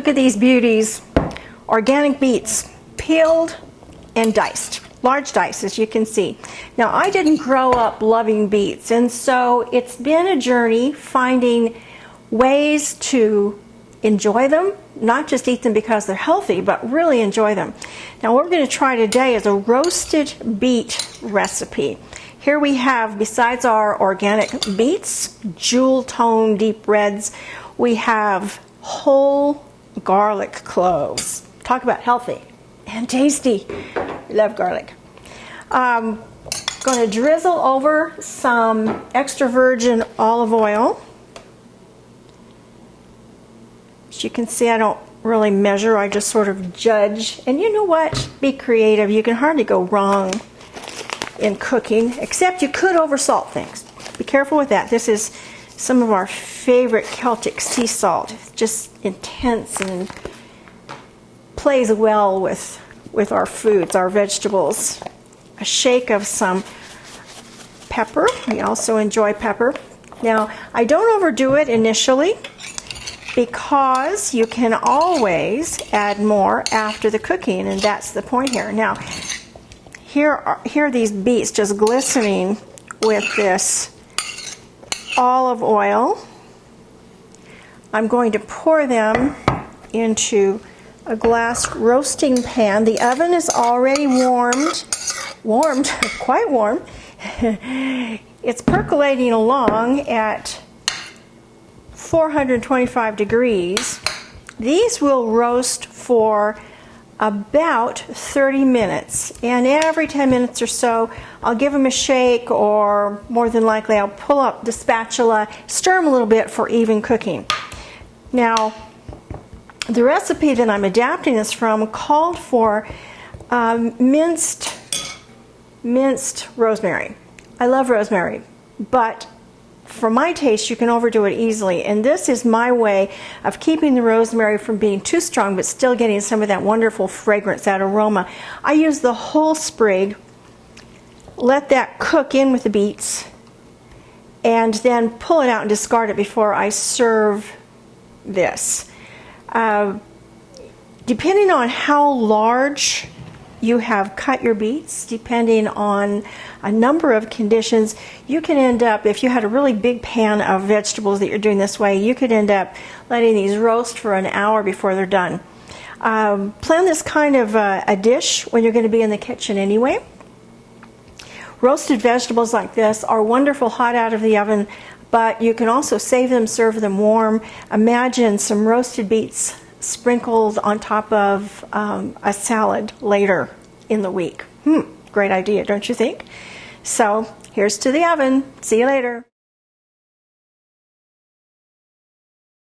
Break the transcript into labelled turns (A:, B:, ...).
A: Look at these beauties. Organic beets, peeled and diced. Large dice, as you can see. Now, I didn't grow up loving beets, and so it's been a journey finding ways to enjoy them, not just eat them because they're healthy, but really enjoy them. Now, what we're going to try today is a roasted beet recipe. Here we have, besides our organic beets, jewel tone deep reds, we have whole garlic cloves. Talk about healthy and tasty. I love garlic. Going to drizzle over some extra virgin olive oil. As you can see, I don't really measure, I just sort of judge. And you know what? Be creative. You can hardly go wrong in cooking, except you could oversalt things. Be careful with that. This is some of our favorite Celtic sea salt. It's just intense and plays well with our foods, our vegetables. A shake of some pepper. We also enjoy pepper. Now, I don't overdo it initially because you can always add more after the cooking, and that's the point here. Now, here are these beets just glistening with this olive oil. I'm going to pour them into a glass roasting pan. The oven is already warmed, quite warm. It's percolating along at 425 degrees. These will roast for about 30 minutes, and every 10 minutes or so I'll give them a shake, or more than likely I'll pull up the spatula, stir them a little bit for even cooking. Now, the recipe that I'm adapting this from called for minced rosemary. I love rosemary, but for my taste, you can overdo it easily, and this is my way of keeping the rosemary from being too strong but still getting some of that wonderful fragrance, that aroma. I use the whole sprig, let that cook in with the beets, and then pull it out and discard it before I serve this. Depending on how large you have cut your beets, depending on a number of conditions, you can end up, if you had a really big pan of vegetables that you're doing this way, you could end up letting these roast for an hour before they're done. Plan this kind of a dish when you're going to be in the kitchen anyway. Roasted vegetables like this are wonderful hot out of the oven, but you can also save them, serve them warm. Imagine some roasted beets sprinkled on top of a salad later in the week. Great idea, don't you think? So here's to the oven. See you later.